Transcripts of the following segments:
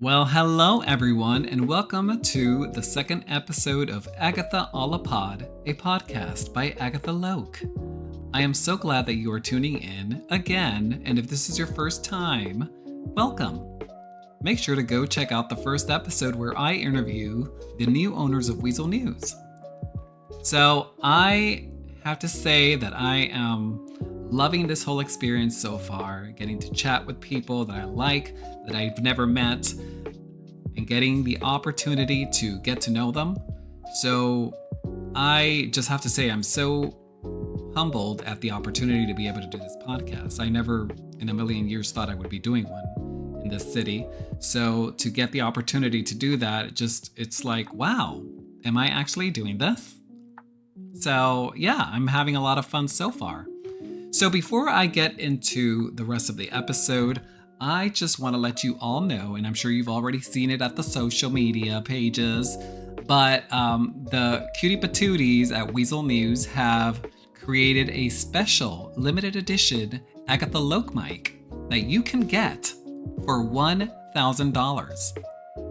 Well, hello everyone, and welcome to the second episode of Agatha All a Pod, a podcast by Agatha Loke. I am so glad that you are tuning in again, and if this is your first time, welcome. Make sure to go check out the first episode where I interview the new owners of Weasel News. So I have to say that I am loving this whole experience so far, getting to chat with people that I like, that I've never met, and getting the opportunity to get to know them. So I just have to say I'm so humbled at the opportunity to be able to do this podcast. I never in a million years thought I would be doing one in this city. So to get the opportunity to do that, it's like, wow, am I actually doing this? So yeah, I'm having a lot of fun so far. So before I get into the rest of the episode, I just want to let you all know, and I'm sure you've already seen it at the social media pages, but the cutie patooties at Weasel News have created a special limited edition Agatha Loke mic that you can get for $1,000.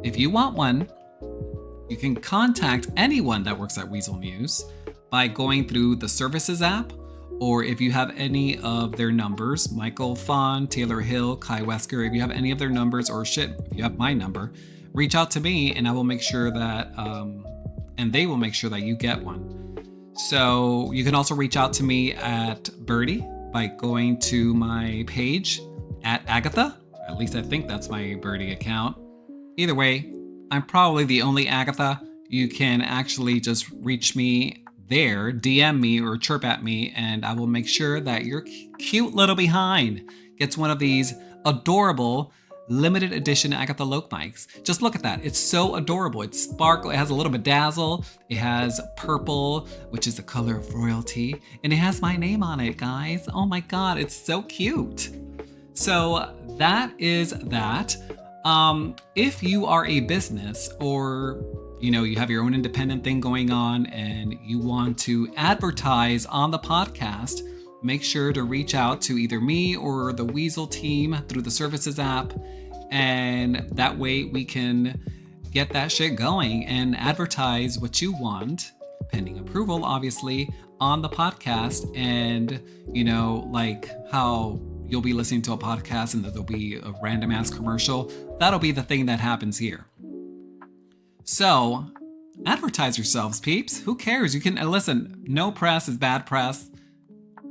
If you want one, you can contact anyone that works at Weasel News by going through the services app, or if you have any of their numbers, Michael Fawn, Taylor Hill, Kai Wesker, if you have any of their numbers, or if you have my number, reach out to me and I will make sure that, and they will make sure that you get one. So you can also reach out to me at Birdie by going to my page at Agatha. At least I think that's my Birdie account. Either way, I'm probably the only Agatha. You can actually just reach me there, DM me or chirp at me, and I will make sure that your cute little behind gets one of these adorable limited edition Agatha Loke mics. Just look at that. It's so adorable. It's sparkle. It has a little bedazzle. It has purple, which is the color of royalty, and it has my name on it, guys. Oh my God, it's so cute. So that is that. If you are a business, or you have your own independent thing going on and you want to advertise on the podcast, make sure to reach out to either me or the Weasel team through the services app. And that way we can get that shit going and advertise what you want, pending approval, obviously, on the podcast. And, like how you'll be listening to a podcast and there'll be a random ass commercial. That'll be the thing that happens here. So, advertise yourselves, peeps. Who cares? You can listen. No press is bad press.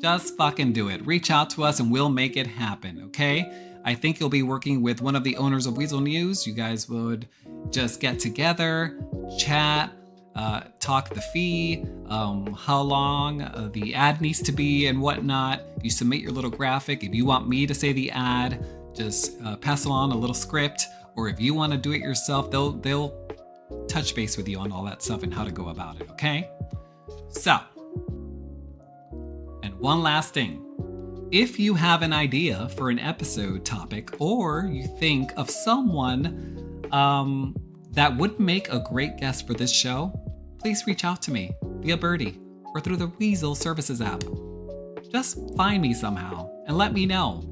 Just fucking do it. Reach out to us and we'll make it happen, okay? I think you'll be working with one of the owners of Weasel News. You guys would just get together, chat, talk the fee, how long the ad needs to be and whatnot. You submit your little graphic. If you want me to say the ad, just pass along a little script. Or if you want to do it yourself, they'll touch base with you on all that stuff and how to go about it, okay? So, and one last thing. If you have an idea for an episode topic, or you think of someone that would make a great guest for this show, please reach out to me via Birdie or through the Weasel Services app. Just find me somehow and let me know,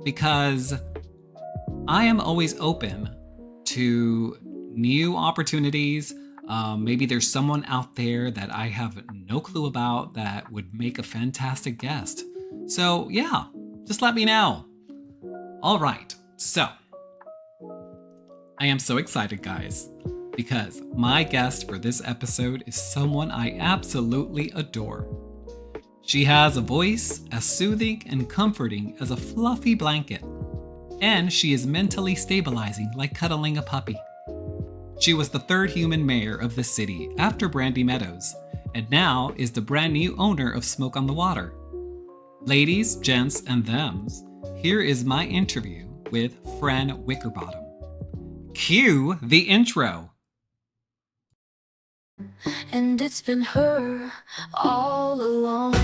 because I am always open to new opportunities. Maybe there's someone out there that I have no clue about that would make a fantastic guest. So yeah, just let me know. All right, so I am so excited, guys, because my guest for this episode is someone I absolutely adore. She has a voice as soothing and comforting as a fluffy blanket, and she is mentally stabilizing like cuddling a puppy. She was the third human mayor of the city after Brandy Meadows, and now is the brand new owner of Smoke on the Water. Ladies, gents, and thems, here is my interview with Fran Wickerbottom. Cue the intro. And it's been her all along.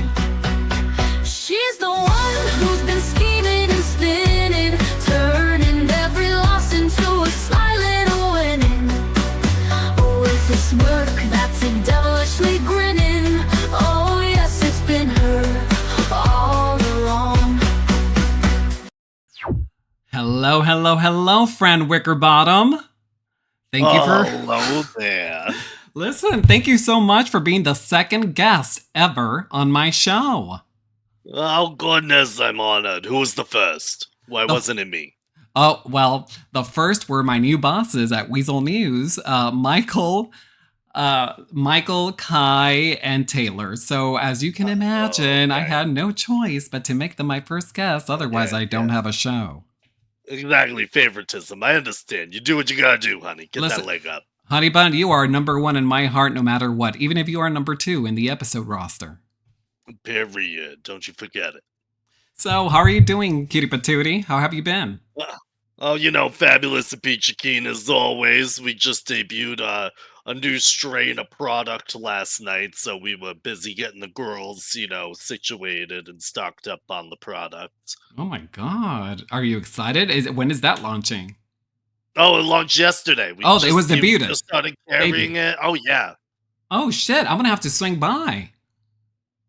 She's the one who's been scheming and spinning, turning every loss into a silent winning. With this work that's a devilishly grinning. Oh yes, it's been her all along. Hello, hello, hello, Fran Wickerbottom. Thank you for. Hello there. Listen, thank you so much for being the second guest ever on my show. Oh goodness, I'm honored. Who was the first? Why The wasn't it me? Oh, well, the first were my new bosses at Weasel News, Michael, Kai, and Taylor. So, as you can imagine, I Okay. had no choice but to make them my first guest. Otherwise, Yeah, I yeah. don't have a show. Exactly. Favoritism. I understand. You do what you gotta do, honey. Get that Listen, leg up. Honey Bun, you are number one in my heart no matter what, even if you are number two in the episode roster. Period. Don't you forget it. So, how are you doing, Kitty Patootie? How have you been? Ah. Oh, fabulous and peachy keen as always. We just debuted a new strain of product last night, so we were busy getting the girls, situated and stocked up on the product. Oh my god. Are you excited? When is that launching? Oh, it launched yesterday. Oh, it was We debuted. just started Debut. carrying it. Oh yeah. Oh shit, I'm gonna have to swing by.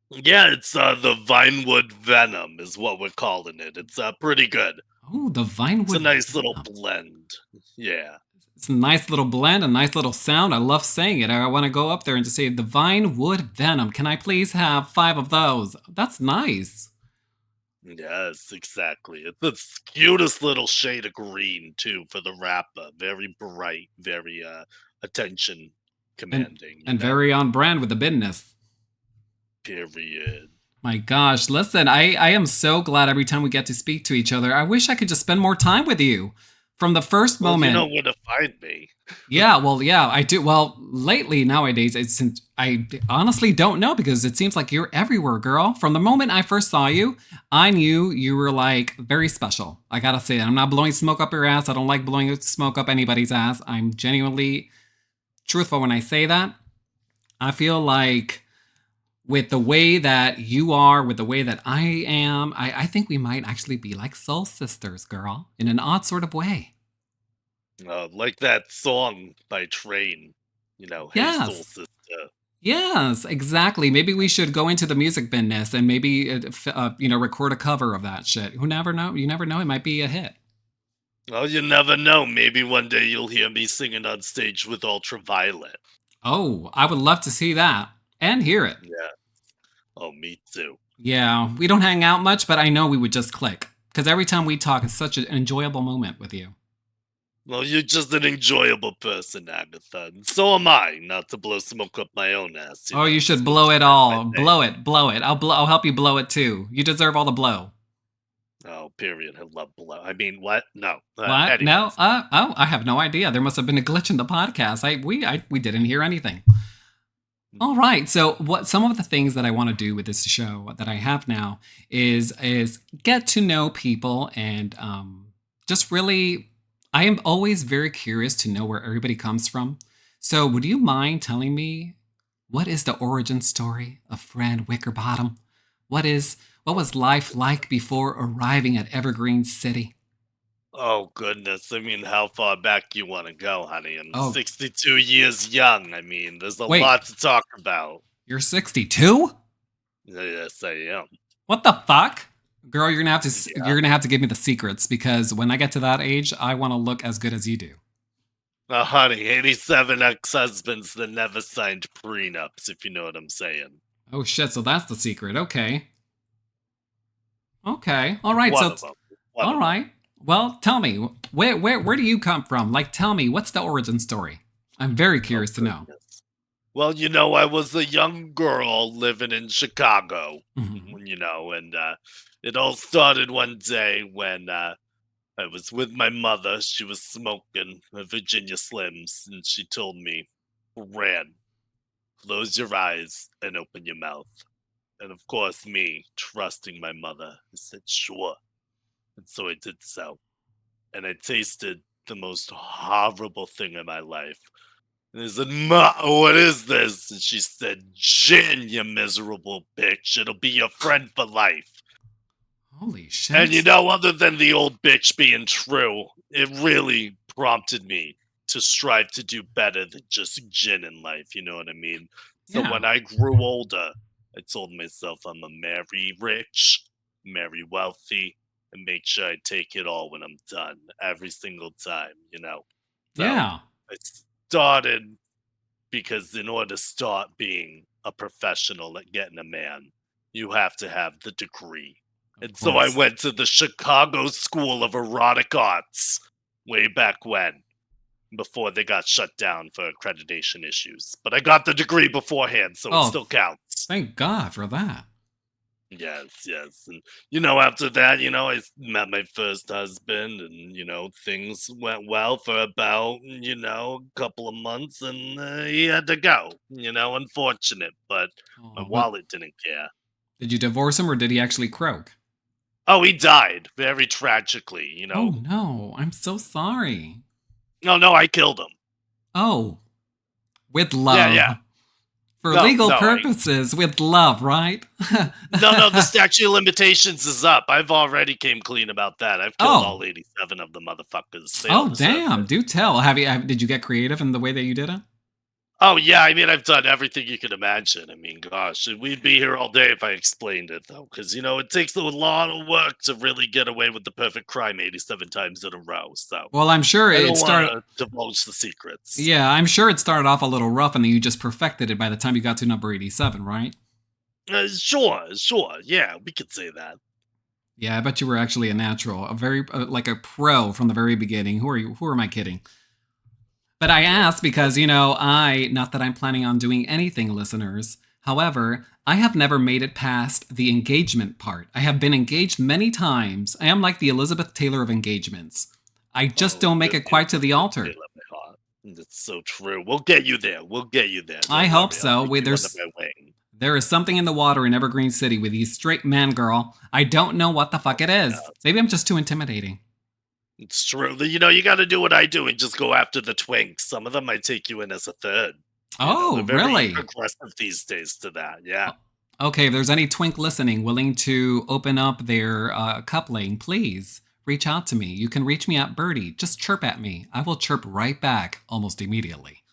Yeah, it's the Vinewood Venom is what we're calling it. It's pretty good. Oh, the It's a Vinewood nice little Venom. blend. Yeah. It's a nice little blend, a nice little sound. I love saying it. I want to go up there and just say the Vinewood Venom. Can I please have 5 of those? That's nice. Yes, exactly. It's the cutest little shade of green too for the wrapper. Very bright, very attention And commanding, and very on brand with the business. Period. My gosh, listen, I am so glad every time we get to speak to each other. I wish I could just spend more time with you. From the first Well, you know moment. where to find me. Yeah, I do. Well, lately nowadays, I honestly don't know because it seems like you're everywhere, girl. From the moment I first saw you, I knew you were like very special. I gotta say that. I'm not blowing smoke up your ass. I don't like blowing smoke up anybody's ass. I'm genuinely truthful when I say that. I feel like with the way that you are, with the way that I am, I think we might actually be like soul sisters, girl, in an odd sort of way. Like that song by Train, Hey Soul Yes. Sister. Yes, exactly. Maybe we should go into the music business and maybe, record a cover of that shit. Who never know? You never know. It might be a hit. Well, you never know. Maybe one day you'll hear me singing on stage with Ultraviolet. Oh, I would love to see that and hear it. Yeah. Oh, me too. Yeah, we don't hang out much, but I know we would just click because every time we talk, it's such an enjoyable moment with you. Well, you're just an enjoyable person, Agatha. And so am I, not to blow smoke up my own ass, Oh, you should It's what blow you it heard my all. name. Blow it, blow it. I'll help you blow it too. You deserve all the blow. Oh, period. I love blow. I mean, what? No. What? No? Anyways. Oh, I have no idea. There must have been a glitch in the podcast. We didn't hear anything. All right. So, what some of the things that I want to do with this show that I have now is get to know people and just really. I am always very curious to know where everybody comes from. So, would you mind telling me what is the origin story of Fran Wickerbottom? What was life like before arriving at Evergreen City? Oh, goodness. I mean, how far back you want to go, honey? I'm Oh, 62 years young. I mean, there's a wait, lot to talk about. you're 62? Yes, I am. What the fuck? Girl, you're Yeah. gonna have to give me the secrets because when I get to that age, I want to look as good as you do. Honey, 87 ex-husbands that never signed prenups, if you know what I'm saying. Oh shit, so that's the secret. Okay. Okay. All right. One of them. One All of them. right. Well, tell me, where do you come from? Like tell me, what's the origin story? I'm very Oh, curious to know. goodness. Well, I was a young girl living in Chicago, Mhm. and it all started one day when I was with my mother. She was smoking a Virginia Slims, and she told me, Ran, close your eyes and open your mouth. And of course, me, trusting my mother, I said, sure. And so I did so. And I tasted the most horrible thing in my life. And I said, Ma, what is this? And she said, Gin, you miserable bitch. It'll be your friend for life. Holy And shit. other than the old bitch being true, it really prompted me to strive to do better than just gin in life. You know what I mean? So Yeah. when I grew older, I told myself I'm a marry rich, marry wealthy, and make sure I take it all when I'm done every single time. So Yeah, I started because in order to start being a professional at getting a man, you have to have the degree. of And so I course. went to the Chicago School of Erotic Arts way back when, before they got shut down for accreditation issues. But I got the degree beforehand, so it Oh, still counts. thank God for that. Yes, yes. And, after that, met my first husband and, things went well for about, a couple of months and he had to go, unfortunate, but my Oh, what wallet didn't care. did you divorce him or did he actually croak? Oh, he died very tragically. Oh no, I'm so sorry. No, no, I killed him. Oh, with Yeah, yeah. love. For No, legal no, purposes, with love, right? no, no, the statute of limitations is up. I've already came clean about that. I've killed Oh, all 87 of the motherfuckers. They all oh, deserve damn. it. Do tell. Did you get creative in the way that you did it? Oh, yeah, I mean, I've done everything you can imagine. I mean, gosh, we'd be here all day if I explained it, though, because, it takes a lot of work to really get away with the perfect crime 87 times in a row. So Well, I'm sure I it don't want started. to divulge the secrets. Yeah, I'm sure it started off a little rough, and then you just perfected it by the time you got to number 87, right? Sure, sure. Yeah, we could say that. Yeah, I bet you were actually a natural, a very like a pro from the very beginning. Who are you? Who am I kidding? But I asked because, not that I'm planning on doing anything, listeners. However, I have never made it past the engagement part. I have been engaged many times. I am like the Elizabeth Taylor of engagements. I just Oh, don't make you're it the quite to the Elizabeth altar. Taylor of my heart. That's so true. We'll get you there. We'll get you there. I Don't hope worry. I'll so. take Wait, you under my wing. there is something in the water in Evergreen City with you straight man girl. I don't know what the fuck it is. Yeah, Maybe I'm just too intimidating. it's true. You got to do what I do and just go after the twinks. Some of them might take you in as a third. They're Oh, very really? progressive these days to that. Yeah. Okay, if there's any twink listening willing to open up their coupling, please reach out to me. You can reach me at Birdie. Just chirp at me. I will chirp right back almost immediately.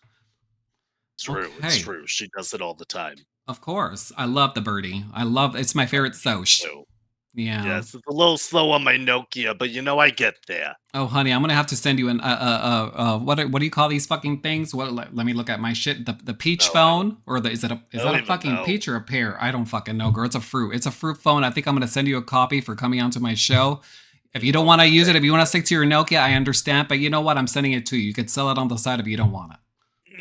True. It's Okay, true. She does it all the time. of course. I love the Birdie. It's my favorite Soch. So, Yeah. yes, it's a little slow on my Nokia, but I get there. Oh, honey, I'm gonna have to send you an what do you call these fucking things? Let me look at my shit. The peach Oh, phone or I is don't that a even fucking know. peach or a pear? I don't fucking know, girl. It's a fruit. It's a fruit phone. I think I'm gonna send you a copy for coming onto my show. If you don't want to use it, if you want to stick to your Nokia, I understand. But you know what? I'm sending it to you. You could sell it on the side if you don't want it.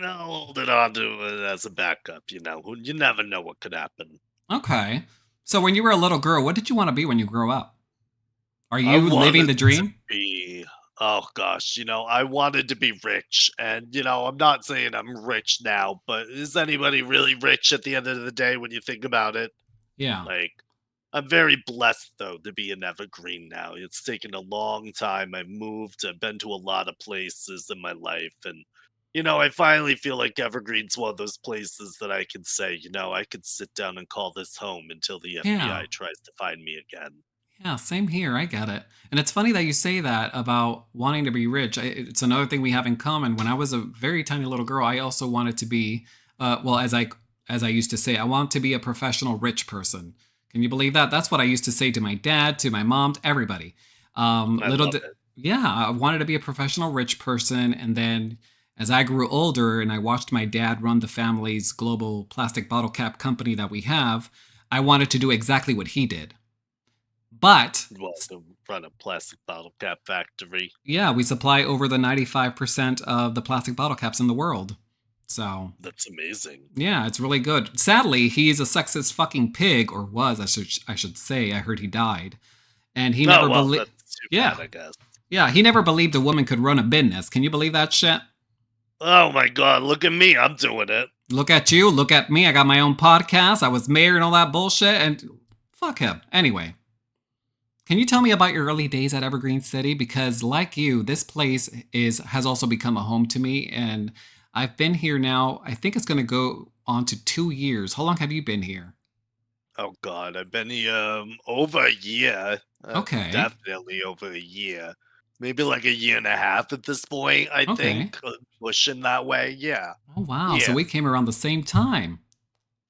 No, hold it on to it as a backup. You never know what could happen. Okay. So when you were a little girl, what did you want to be when you grow up? Are I you living wanted the to dream? be oh gosh, I wanted to be rich. And I'm not saying I'm rich now, but is anybody really rich at the end of the day when you think about it? Yeah. Like, I'm very blessed though to be in Evergreen now. It's taken a long time. I've moved, I've been to a lot of places in my life, and I finally feel like Evergreen's one of those places that I can say, I could sit down and call this home until the Yeah. FBI tries to find me again. Yeah, same here. I get it. And it's funny that you say that about wanting to be rich. It's another thing we have in common. When I was a very tiny little girl, I also wanted to be, well, as I used to say, I want to be a professional rich person. Can you believe that? That's what I used to say to my dad, to my mom, to everybody. I Little, love di- it. yeah, I wanted to be a professional rich person. And then as I grew older and I watched my dad run the family's global plastic bottle cap company that we have, I wanted to do exactly what he did. But Well, to run a plastic bottle cap factory. yeah, we supply over the 95% of the plastic bottle caps in the world. So, That's amazing. yeah, it's really good. Sadly, he's a sexist fucking pig, or was, I should say. I heard he died. And he Oh never well, believed. that's too bad, Yeah, I guess. yeah, he never believed a woman could run a business. Can you believe that shit? Oh my god, look at me, I'm doing it. Look at you, look at me. I got my own podcast. I was mayor and all that bullshit. And fuck him. Anyway, can you tell me about your early days at Evergreen City? Because like you, this place has also become a home to me, and I've been here now. I think it's going to go on to 2 years. How long have you been here? Oh god, I've been here over a year. Okay, Definitely over a year. Maybe like a year and a half at this point, I okay. think. Pushing that way, yeah. Oh wow, so Yeah. we came around the same time.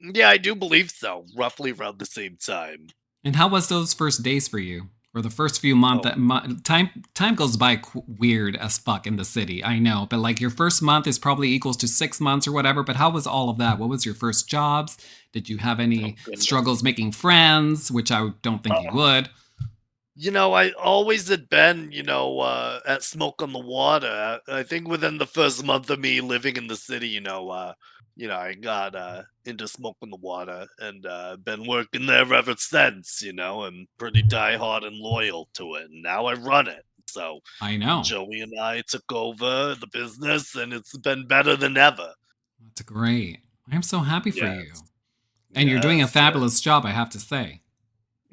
Yeah, I do believe so. Roughly around the same time. And how was those first days for you? For the first few months, Oh, time goes by weird as fuck in the city. I know, but like your first month is probably equals to 6 months or whatever. But how was all of that? What was your first jobs? Did you have oh any goodness. struggles making friends? Which I don't think you Oh, would. I always had been, at Smoke on the Water. I think within the first month of me living in the city, I got into Smoke on the Water and been working there ever since. I'm pretty diehard and loyal to it, and now I run it. So I know. Joey and I took over the business, and it's been better than ever. That's great. I'm so happy for you. Yes, And you're doing a yes, yes. fabulous job, I have to say.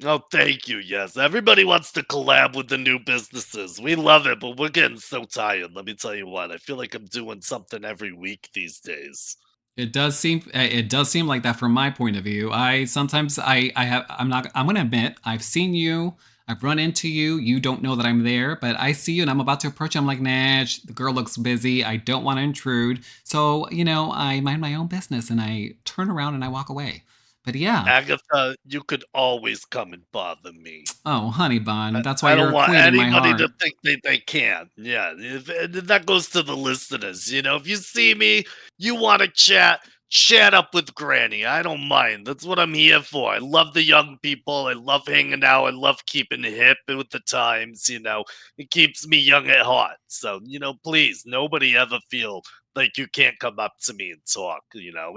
Oh, thank you. Yes, everybody wants to collab with the new businesses. We love it, but we're getting so tired. Let me tell you what. I feel like I'm doing something every week these days. It does seem like that from my point of view. I sometimes I have I'm going to admit I've seen you, I've run into you, you don't know that I'm there, but I see you and I'm about to approach you. I'm like, "Nah, the girl looks busy. I don't want to intrude." So, I mind my own business and I turn around and I walk away. But yeah. Agatha, you could always come and bother me. Oh, honey bun, I, that's why I you're don't a want queen in my anybody heart. to think they can. Yeah, and that goes to the listeners. If you see me, you want to chat up with Granny. I don't mind. That's what I'm here for. I love the young people. I love hanging out. I love keeping hip with the times. It keeps me young at heart. So, please, nobody ever feel like you can't come up to me and talk.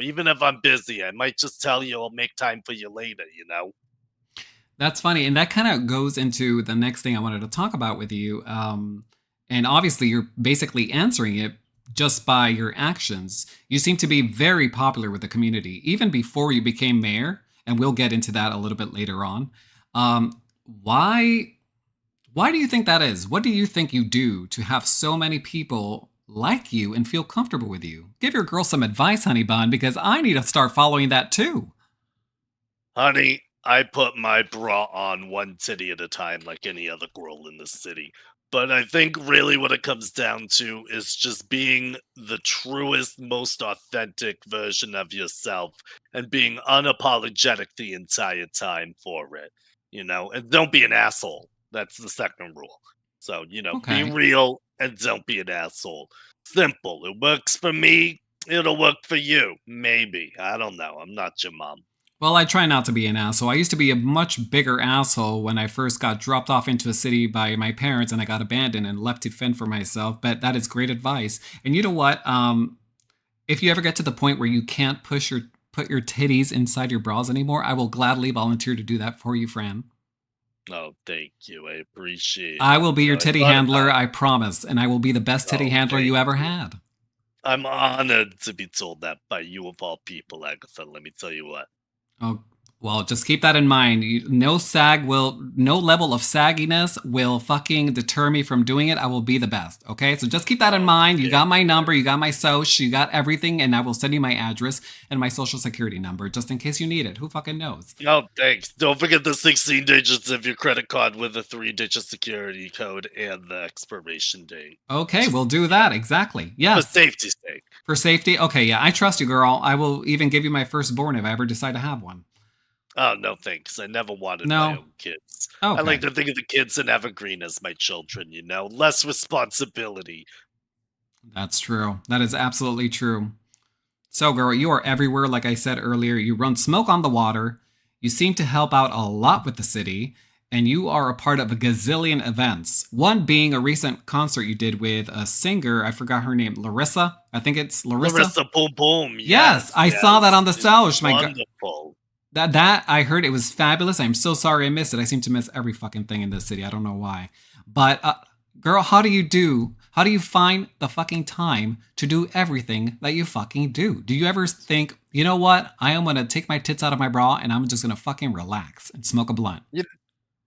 Even if I'm busy, I might just tell you I'll make time for you later. That's funny. And that kind of goes into the next thing I wanted to talk about with you. And obviously, you're basically answering it just by your actions. You seem to be very popular with the community, even before you became mayor. And we'll get into that a little bit later on. Um, why? Why do you think that is? What do you think you do to have so many people like you and feel comfortable with you? Give your girl some advice, honey bun, because I need to start following that too. Honey, I put my bra on one titty at a time like any other girl in the city. But I think really what it comes down to is just being the truest, most authentic version of yourself and being unapologetic the entire time for it, and don't be an asshole. That's the second rule. So, be Okay. real and don't be an asshole. Simple. It works for me. It'll work for you. Maybe. I don't know. I'm not your mom. Well, I try not to be an asshole. I used to be a much bigger asshole when I first got dropped off into a city by my parents and I got abandoned and left to fend for myself. But that is great advice. And you know what? If you ever get to the point where you can't put your titties inside your bras anymore, I will gladly volunteer to do that for you, Fran. Oh, thank you. I appreciate I it. will be your I titty thought handler, about I promise, and I will be the best titty Oh, handler thank you ever you. had. I'm honored to be told that by you of all people, Agatha. Let me tell you what. Oh, well, just keep that in mind. No level of sagginess will fucking deter me from doing it. I will be the best. Okay. So just keep that in Oh, mind. You got thank my you. number, you got my social, you got everything, and I will send you my address and my social security number just in case you need it. Who fucking knows? Oh, thanks. Don't forget the 16 digits of your credit card with the 3-digit security code and the expiration date. Okay, we'll Just, do that. Exactly. for Yes. safety's sake. For safety. Okay. Yeah. I trust you, girl. I will even give you my firstborn if I ever decide to have one. Oh, no, thanks. I never wanted my No. own kids. I like Okay. to think of the kids in Evergreen as my children, less responsibility. That's true. That is absolutely true. So, girl, you are everywhere. Like I said earlier, you run smoke on the water. You seem to help out a lot with the city, and you are a part of a gazillion events. One being a recent concert you did with a singer. I forgot her name, Larissa. I think it's Larissa. Larissa Boom Boom, Yes, yes, I saw that yes. on the It was stage. My God, wonderful. that I heard it was fabulous. I'm so sorry I missed it. I seem to miss every fucking thing in this city. I don't know why. But girl, how do you find the fucking time to do everything that you fucking do? Do you ever think, you know what? I am gonna take my tits out of my bra and I'm just gonna fucking relax and smoke a blunt.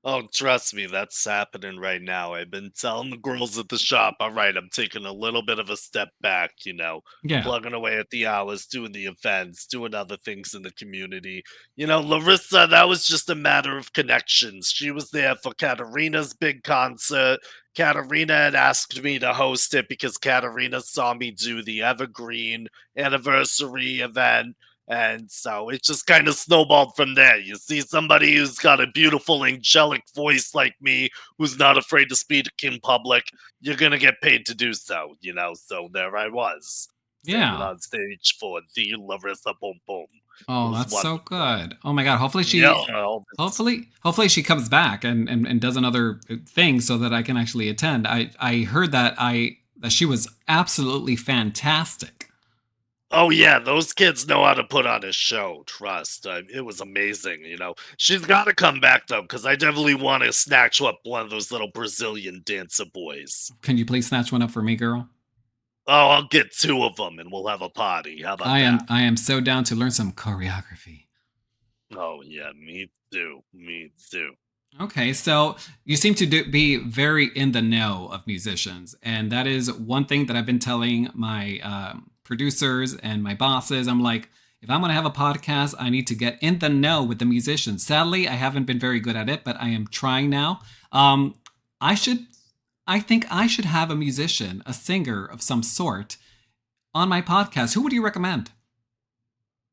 Oh, trust me, that's happening right now. I've been telling the girls at the shop, all right, I'm taking a little bit of a step back, Yeah. plugging away at the hours, doing the events, doing other things in the community. Larissa, that was just a matter of connections. She was there for Katarina's big concert. Katarina had asked me to host it because Katarina saw me do the Evergreen anniversary event. And so it just kind of snowballed from there. You see somebody who's got a beautiful, angelic voice like me, who's not afraid to speak in public, you're going to get paid to do so, you know? So there I was, standing Yeah. on stage for the Larissa Boom Boom. It Oh, was that's so wonderful. good. Oh my god. Hopefully Yeah, she well, hopefully she comes back and does another thing so that I can actually attend. I heard that she was absolutely fantastic. oh yeah, those kids know how to put on a show. Trust, it was amazing. You know, she's got to come back though, because I definitely want to snatch up one of those little Brazilian dancer boys. Can you please snatch one up for me, girl? Oh, I'll get two of them, and we'll have a party. How about that? I am so down to learn some choreography. Oh yeah, me too. Me too. Okay, so you seem to be very in the know of musicians, and that is one thing that I've been telling my producers and my bosses. I'm like, if I'm going to have a podcast, I need to get in the know with the musicians. Sadly, I haven't been very good at it, but I am trying now. Um, I should, I think I should have a musician, a singer of some sort, on my podcast. Who would you recommend?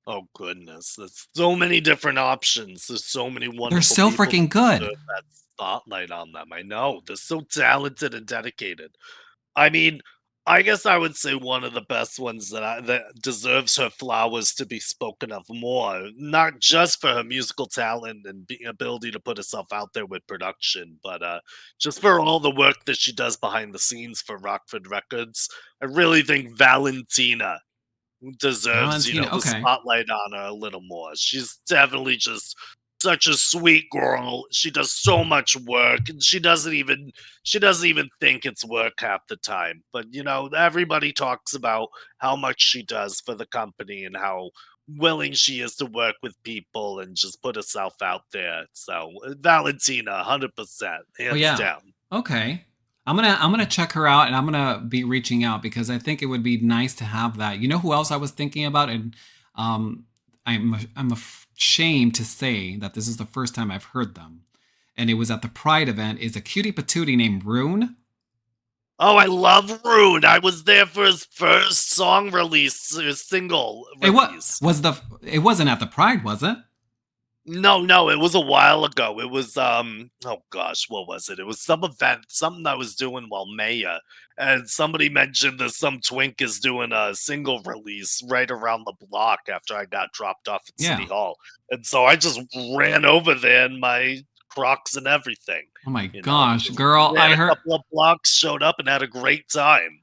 Oh goodness, there's so many different options. There's so many They're wonderful so people freaking that good. deserve that spotlight on them. I know they're so talented and dedicated. I mean, I guess I would say one of the best ones that deserves her flowers to be spoken of more, not just for her musical talent and ability to put herself out there with production, but just for all the work that she does behind the scenes for Rockford Records. I really think Valentina deserves, Valentina. the Okay. spotlight on her a little more. She's definitely just such a sweet girl. She does so much work and she doesn't even think it's work half the time. But everybody talks about how much she does for the company and how willing she is to work with people and just put herself out there. So Valentina, 100%, Oh hands yeah. down. Okay. I'm gonna check her out and I'm gonna be reaching out because I think it would be nice to have that. You know who else I was thinking about? And um I'm ashamed to say that this is the first time I've heard them. And it was at the Pride event, is a cutie patootie named Rune. Oh, I love Rune. I was there for his first song release, his single It what release. was the it wasn't at the Pride, was it? No, no, it was a while ago. It was oh gosh, what was it? It was some event, something I was doing while Maya, and somebody mentioned that some twink is doing a single release right around the block after I got dropped off at City Yeah. Hall. And so I just ran over there in my Crocs and everything. Oh my gosh, Just girl, ran a couple of blocks, showed up and had a great time.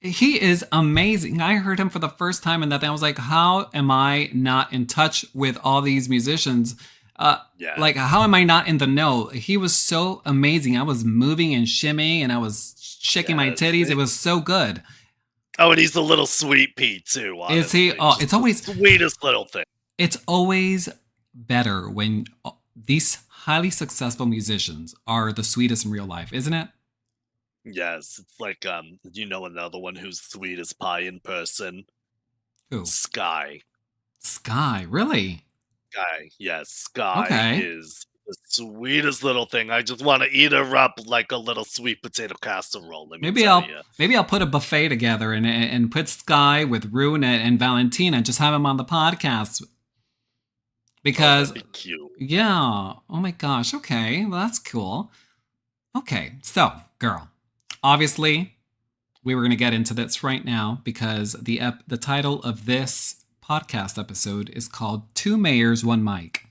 he is amazing. I heard him for the first time and that thing. I was like, how am I not in touch with all these musicians? Uh, Yeah. like, how am I not in the know? He was so amazing. I was moving and shimmying and I was shaking my Yes. titties. It was so good. Oh, and he's a little sweet pea too, Is he? honestly. Oh, Just the sweetest little thing. it's always better when these highly successful musicians are the sweetest in real life, isn't it? Yes, it's like another one who's sweet as pie in person. Who? Sky. Sky, really? Sky. Yes, Sky Okay. is the sweetest little thing. I just want to eat her up like a little sweet potato casserole, let me Maybe tell I'll you. maybe I'll put a buffet together and put Sky with Rune and Valentina and just have him on the podcast Oh, that'd because be cute. yeah. Oh my gosh. Okay, well that's cool. Okay, so girl, obviously we were gonna get into this right now because the title of this podcast episode is called Two Mayors, One Mic.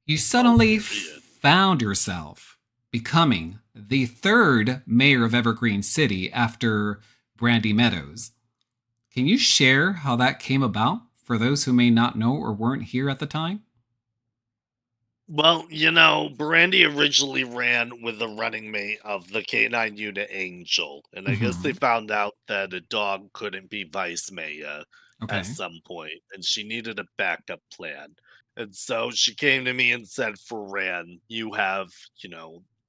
You Oh, suddenly period. found yourself becoming the third mayor of Evergreen City after Brandy Meadows. Can you share how that came about for those who may not know or weren't here at the time? Well, Brandy originally ran with the running mate of the K9 unit Angel, and I guess they Hmm. found out that a dog couldn't be vice mayor at Okay. some point, and she needed a backup plan. And so she came to me and said, Ferran, you have,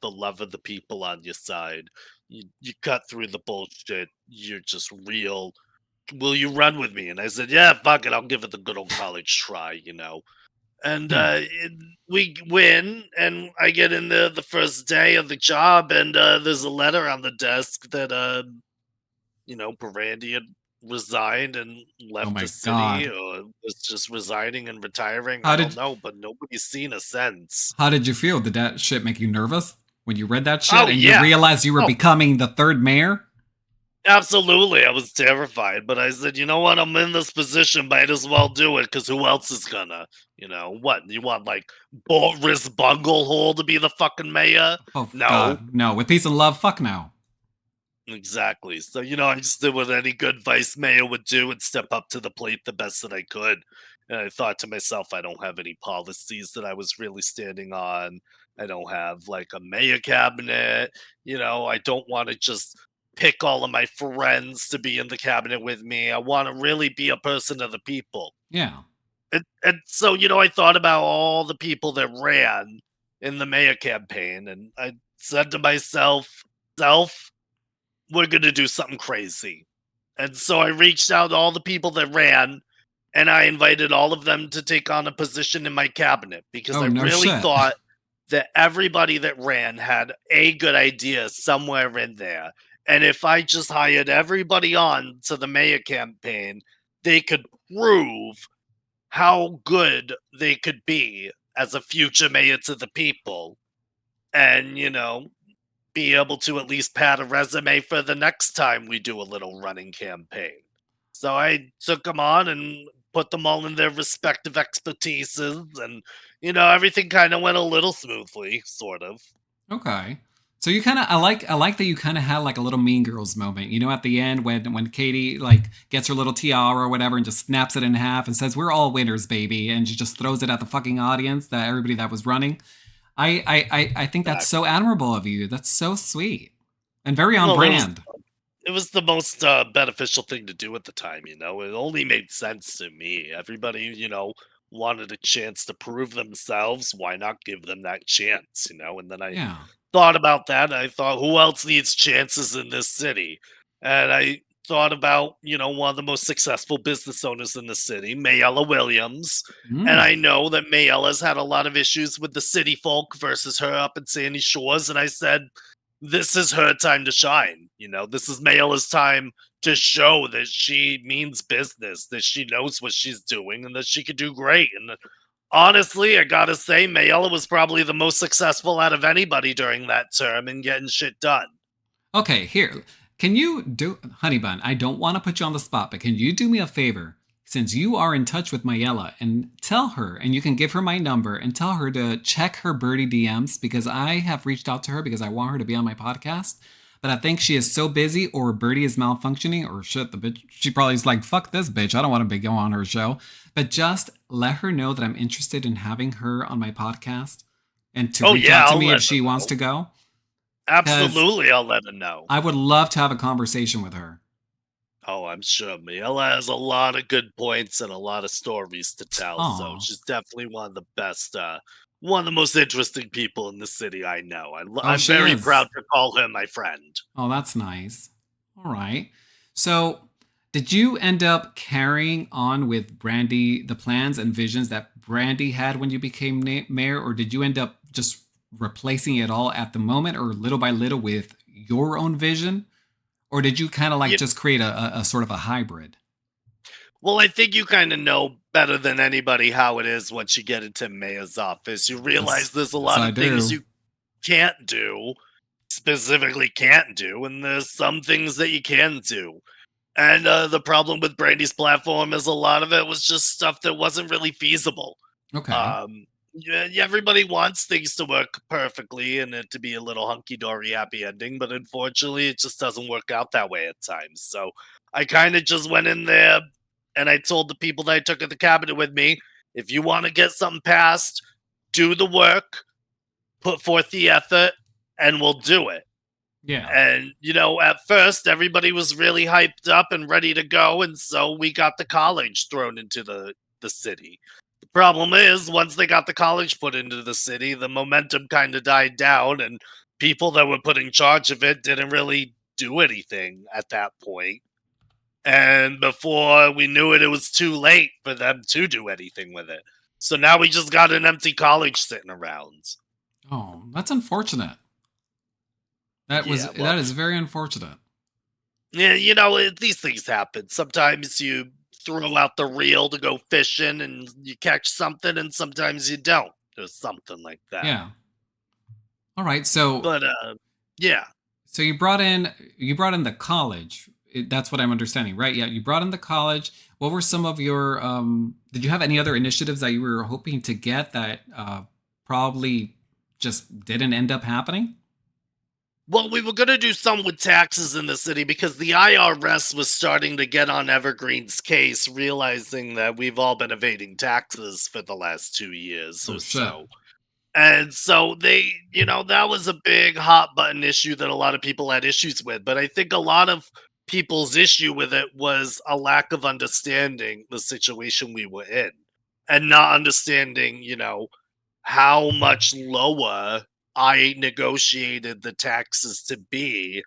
the love of the people on your side. You cut through the bullshit. You're just real. Will you run with me? And I said, yeah, fuck it. I'll give it the good old college try. And Yeah. we win, and I get in the first day of the job, and there's a letter on the desk that Brandy had resigned and Oh left the my city god. or was just resigning and retiring. How I don't did know, but nobody's seen a since. how did you feel? Did that shit make you nervous when you read that shit Oh, and you yeah. realized you were Oh, becoming the third mayor? absolutely. I was terrified, but I said, you know what? I'm in this position. Might as well do it because who else is gonna? What? You want like Boris Bunglehole to be the fucking mayor? Oh No. god, no. With peace and love, fuck no. Exactly. So, I just did what any good vice mayor would do and step up to the plate the best that I could. And I thought to myself, I don't have any policies that I was really standing on. I don't have like a mayor cabinet. I don't want to just pick all of my friends to be in the cabinet with me. I want to really be a person of the people. Yeah. And so, I thought about all the people that ran in the mayor campaign, and I said to myself, self, we're going to do something crazy. And so I reached out to all the people that ran and I invited all of them to take on a position in my cabinet because Oh I no really shit. thought that everybody that ran had a good idea somewhere in there. And if I just hired everybody on to the mayor campaign, they could prove how good they could be as a future mayor to the people. And, be able to at least pad a resume for the next time we do a little running campaign. So I took them on and put them all in their respective expertises, and everything kind of went a little smoothly, sort of. Okay. So you kind of I like that you kind of had like a little Mean Girls moment, at the end when Katie like gets her little tiara or whatever and just snaps it in half and says we're all winners, baby, and she just throws it at the fucking audience, that everybody that was running. I think that's so Exactly. admirable of you. That's so sweet and very on Well, brand. it was the most beneficial thing to do at the time. It only made sense to me. Everybody, wanted a chance to prove themselves. Why not give them that chance? And then I Yeah. thought about that. And I thought, who else needs chances in this city? And I thought about, one of the most successful business owners in the city, Mayella Williams. And Mm. I know that Mayella's had a lot of issues with the city folk versus her up in Sandy Shores. And I said, this is her time to shine. This is Mayella's time to show that she means business, that she knows what she's doing, and that she could do great. And honestly, I gotta say, Mayella was probably the most successful out of anybody during that term in getting shit done. Okay, here. Can you do, Honey Bun? I don't want to put you on the spot, but can you do me a favor? Since you are in touch with Mayella, and tell her, and you can give her my number and tell her to check her Birdie DMs because I have reached out to her because I want her to be on my podcast. But I think she is so busy, or Birdie is malfunctioning, or shit, the bitch. She probably is like, fuck this bitch. I don't want to be going on her show. But just let her know that I'm interested in having her on my podcast and to Oh, reach yeah, out to I'll me if let she them wants know. to go. Because Absolutely, I'll let them know. I would love to have a conversation with her. Oh, I'm sure Mayella has a lot of good points and a lot of stories to tell. So Oh, she's definitely one of the best, one of the most interesting people in the city I know. oh, I'm she very is. proud to call her my friend. Oh, that's nice. All right. So, did you end up carrying on with Brandy the plans and visions that Brandy had when you became mayor, or did you end up just replacing it all at the moment, or little by little with your own vision, or did you kind of like Yeah, just create a sort of a hybrid? well, I think you kind of know better than anybody how it is once you get into mayor's office. You realize Yes, there's a yes, lot I of things do. you can't do, specifically can't do, and there's some things that you can do. And the problem with Brandy's platform is a lot of it was just stuff that wasn't really feasible. Okay. Yeah, everybody wants things to work perfectly and it to be a little hunky dory happy ending, but unfortunately, it just doesn't work out that way at times. So I kind of just went in there and I told the people that I took at the cabinet with me, if you want to get something passed, do the work, put forth the effort, and we'll do it. Yeah. And, at first, everybody was really hyped up and ready to go. And so we got the college thrown into the city. The problem is, once they got the college put into the city, the momentum kind of died down, and people that were put in charge of it didn't really do anything at that point. And before we knew it, it was too late for them to do anything with it. So now we just got an empty college sitting around. Oh, that's unfortunate. That was Yeah, well, that is very unfortunate. Yeah, these things happen. Sometimes you throw out the reel to go fishing and you catch something, and sometimes you don't. Or something like that. Yeah. All right. So But yeah. so you brought in the college. That's what I'm understanding, right? Yeah, you brought in the college. What were some of your did you have any other initiatives that you were hoping to get that probably just didn't end up happening? Well, we were gonna do some with taxes in the city because the IRS was starting to get on Evergreen's case, realizing that we've all been evading taxes for the last 2 years Oh or shit. so. And so that was a big hot button issue that a lot of people had issues with. But I think a lot of people's issue with it was a lack of understanding the situation we were in and not understanding, how much lower I negotiated the taxes to be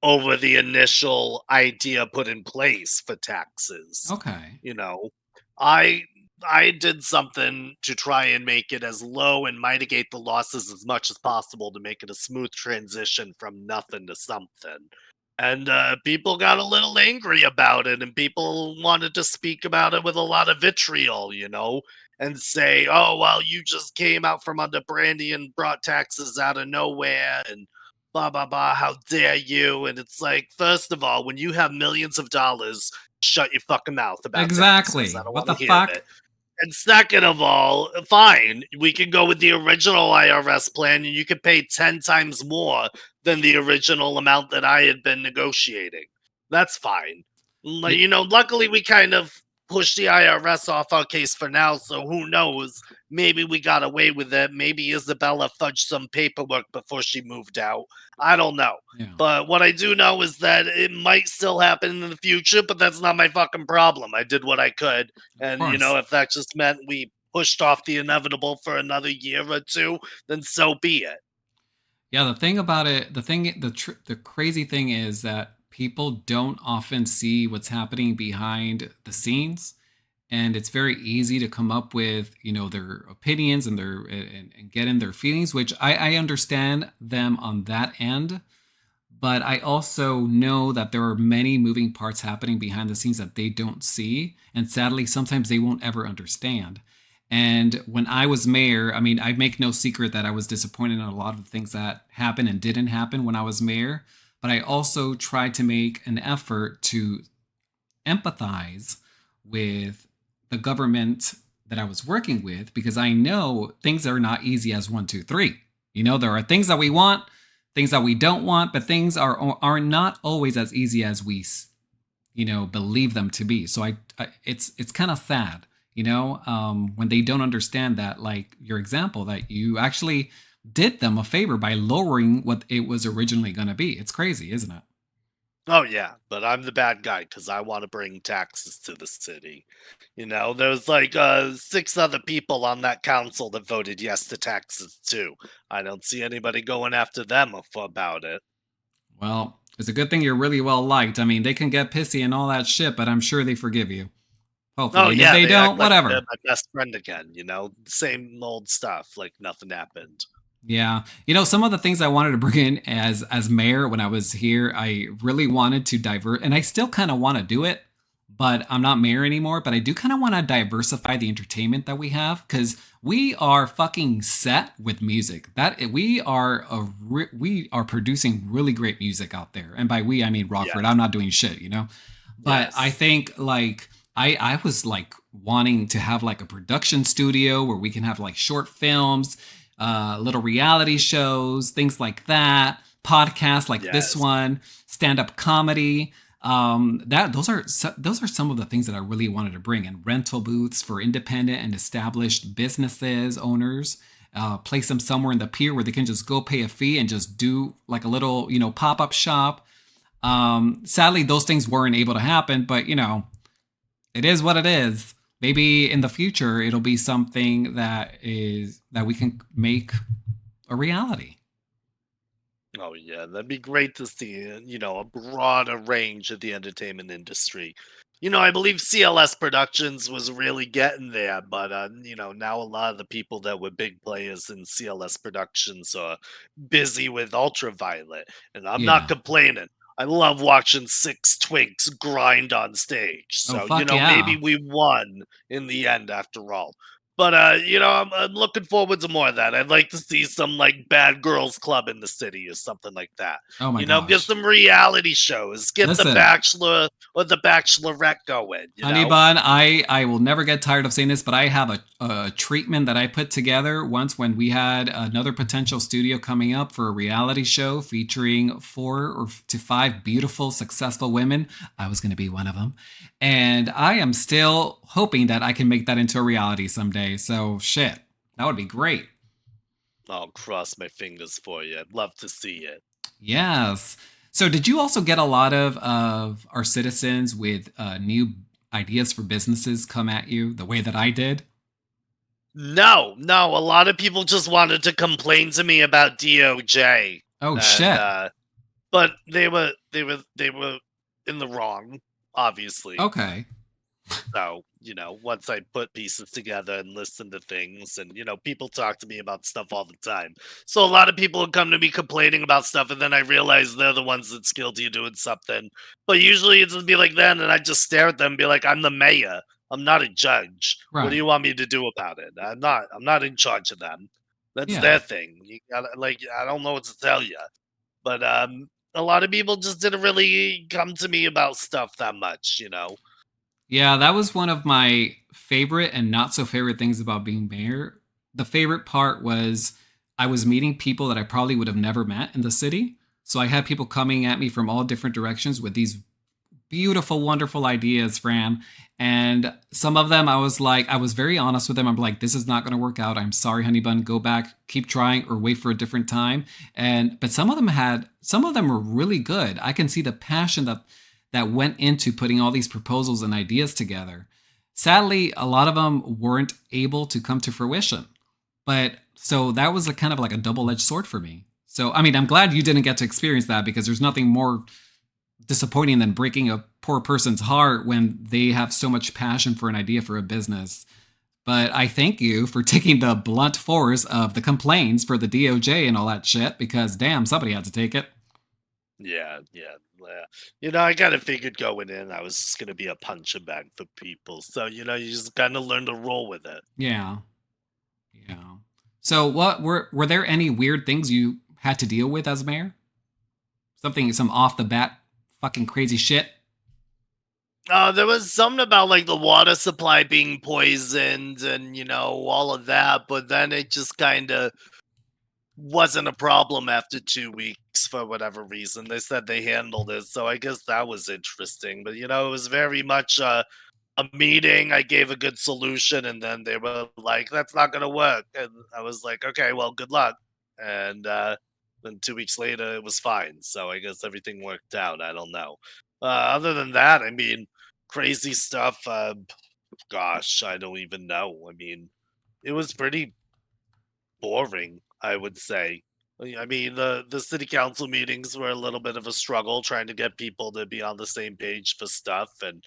over the initial idea put in place for taxes. Okay. You know, I I did something to try and make it as low and mitigate the losses as much as possible to make it a smooth transition from nothing to something. And people got a little angry about it, and people wanted to speak about it with a lot of vitriol, and say, "Oh, well, you just came out from under Brandy and brought taxes out of nowhere," and blah blah blah. How dare you? And it's like, first of all, when you have millions of dollars, shut your fucking mouth about taxes. I Exactly. don't What want the to hear fuck? it. And second of all, fine, we can go with the original IRS plan, and you could pay 10 times more than the original amount that I had been negotiating. That's fine. Like, Y- luckily we kind of pushed the IRS off our case for now, so who knows? Maybe we got away with it. Maybe Isabella fudged some paperwork before she moved out. I don't know. Yeah. But what I do know is that it might still happen in the future, but that's not my fucking problem. I did what I could. Of And, course. if that just meant we pushed off the inevitable for another year or two, then so be it. Yeah, the thing about it, the crazy thing is that people don't often see what's happening behind the scenes, and it's very easy to come up with their opinions and and get in their feelings, which I understand them on that end, but I also know that there are many moving parts happening behind the scenes that they don't see. And sadly, sometimes they won't ever understand. And when I was mayor, I mean, I make no secret that I was disappointed in a lot of the things that happened and didn't happen when I was mayor. But I also tried to make an effort to empathize with the government that I was working with because I know things are not easy as one, two, three. There are things that we want, things that we don't want, but things are not always as easy as we believe them to be. So it's kind of sad, when they don't understand that, like your example, that you actually did them a favor by lowering what it was originally going to be. It's crazy, isn't it? Oh yeah, but I'm the bad guy because I want to bring taxes to the city. There's like six other people on that council that voted yes to taxes too. I don't see anybody going after them about it. Well, it's a good thing you're really well liked. I mean, they can get pissy and all that shit, but I'm sure they forgive you. Oh Hopefully. And if yeah, they they don't, act like they're whatever. my best friend again. Same old stuff, like nothing happened. Yeah. Some of the things I wanted to bring in as mayor when I was here, I really wanted to divert, and I still kind of want to do it, but I'm not mayor anymore, but I do kind of want to diversify the entertainment that we have cuz we are fucking set with music. That we are producing really great music out there. And by we I mean Rockford. I'm Yes, not doing shit. But I yes, think like I was like wanting to have like a production studio where we can have like short films, little reality shows, things like that, podcasts like this yes. one, stand up comedy. That those are some of the things that I really wanted to bring in rental booths for independent and established businesses owners. Place them somewhere in the pier where they can just go pay a fee and just do like a little pop up shop. Sadly, those things weren't able to happen, but it is what it is. Maybe in the future it'll be something that we can make a reality. Oh yeah, that'd be great to see, a broader range of the entertainment industry. I believe CLS Productions was really getting there, but now a lot of the people that were big players in CLS Productions are busy with Ultraviolet, and I'm not Yeah. complaining. I love watching 6 twinks grind on stage. Oh, So, fuck maybe yeah. we won in the end after all. But I'm looking forward to more of that. I'd like to see some like Bad Girls Club in the city or something like that. Oh my Get gosh. some reality shows. Get the Listen, Bachelor or the Bachelorette going. Honey bun, I will never get tired of saying this, but I have a treatment that I put together once when we had another potential studio coming up for a reality show featuring 4 to 5 beautiful, successful women. I was going to be one of them, and I am still hoping that I can make that into a reality someday. So shit, that would be great. I'll cross my fingers for you. I'd love to see it. Yes. So, did you also get a lot of our citizens with new ideas for businesses come at you the way that I did? No, no, a lot of people just wanted to complain to me about DOJ, Oh and shit. but they were in the wrong, obviously. Okay. So, once I put pieces together and listen to things, and, people talk to me about stuff all the time. So, a lot of people would come to me complaining about stuff, and then I realize they're the ones that's guilty of doing something. But usually it's just be like then, and I just stare at them and be like, I'm the mayor. I'm not a judge. What do Right. you want me to do about it? I'm not in charge of them. That's Yeah. their thing. You gotta, like, I don't know what to tell you. But a lot of people just didn't really come to me about stuff that much. Yeah, that was one of my favorite and not so favorite things about being mayor. The favorite part was I was meeting people that I probably would have never met in the city. So I had people coming at me from all different directions with these beautiful, wonderful ideas, Fran. And some of them, I was very honest with them. I'm like, this is not going to work out. I'm sorry, honey bun. Go back, keep trying, or wait for a different time. But some of them were really good. I can see the passion that went into putting all these proposals and ideas together. Sadly, a lot of them weren't able to come to fruition. But so that was a kind of like a double edged sword for me. So, I mean, I'm glad you didn't get to experience that because there's nothing more disappointing than breaking a poor person's heart when they have so much passion for an idea for a business. But I thank you for taking the blunt force of the complaints for the DOJ and all that shit because damn, somebody had to take it. Yeah, yeah, yeah. I kind of figured going in, I was just gonna be a punching bag for people. So, you just kind of learn to roll with it. Yeah. Yeah. So what were there any weird things you had to deal with as mayor? Some off the bat fucking crazy shit? There was something about like the water supply being poisoned and all of that, but then it just kind of wasn't a problem after 2 weeks for whatever reason. They said they handled it, so I guess that was interesting. But it was very much a meeting. I gave a good solution, and then they were like, "That's not gonna work," and I was like, "Okay, well, good luck." And then 2 weeks later, it was fine. So I guess everything worked out. I don't know. Other than that, I mean, crazy stuff. Gosh, I don't even know. I mean, it was pretty boring, I would say. I mean, the city council meetings were a little bit of a struggle trying to get people to be on the same page for stuff. And,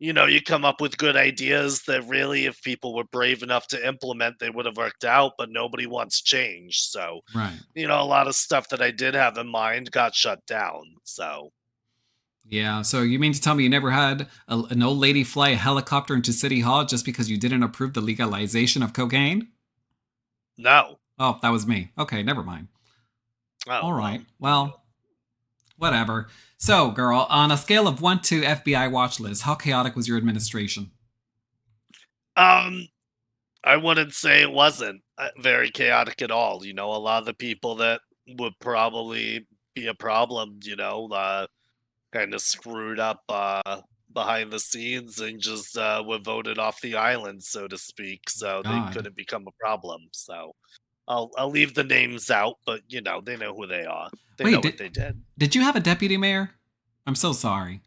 you come up with good ideas that really, if people were brave enough to implement, they would have worked out, but nobody wants change. So, Right. a lot of stuff that I did have in mind got shut down. So, Yeah. So you mean to tell me you never had an old lady fly a helicopter into City Hall just because you didn't approve the legalization of cocaine? no. Oh, that was me. Okay, never mind. Oh, All well. right. Well, whatever. So, girl, on a scale of 1 to FBI watch list, how chaotic was your administration? Um, I wouldn't say it wasn't very chaotic at all. A lot of the people that would probably be a problem, kind of screwed up behind the scenes and just were voted off the island, so to speak. So they God. couldn't become a problem. So I'll leave the names out, but they know who they are. They know Wait, what they did. did you have a deputy mayor? I'm so sorry.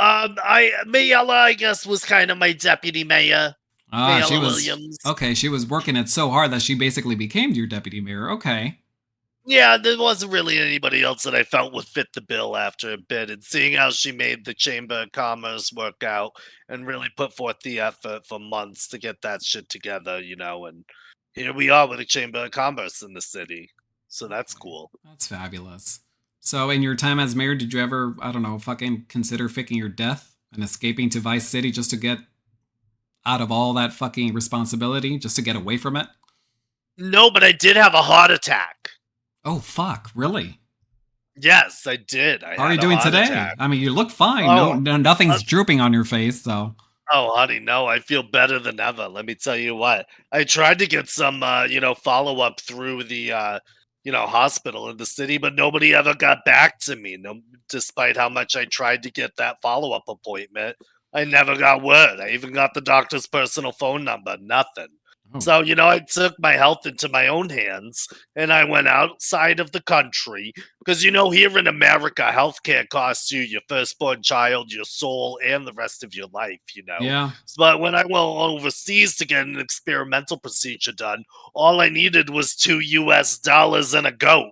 Mayella, I guess, was kind of my deputy mayor, Ah, she Mayella was Williams. okay. She was working it so hard that she basically became your deputy mayor. Okay. Yeah, there wasn't really anybody else that I felt would fit the bill after a bit. And seeing how she made the Chamber of Commerce work out and really put forth the effort for months to get that shit together, and here we are with the Chamber of Commerce in the city. So that's Okay. cool. That's fabulous. So, in your time as mayor, did you ever, I don't know, fucking consider faking your death and escaping to Vice City just to get out of all that fucking responsibility, just to get away from it? No, but I did have a heart attack. Oh, fuck, really? Yes, I did. I How are you had a doing heart today? attack. I mean, you look fine. Oh, Nothing's drooping on your face, so. oh, honey, no, I feel better than ever. Let me tell you what. I tried to get some, follow up through the, hospital in the city, but nobody ever got back to me. No, despite how much I tried to get that follow up appointment, I never got word. I even got the doctor's personal phone number. Nothing. Oh, So, I took my health into my own hands and I went outside of the country because, here in America, healthcare costs you your firstborn child, your soul, and the rest of your life. yeah. But when I went overseas to get an experimental procedure done, all I needed was $2 and a goat.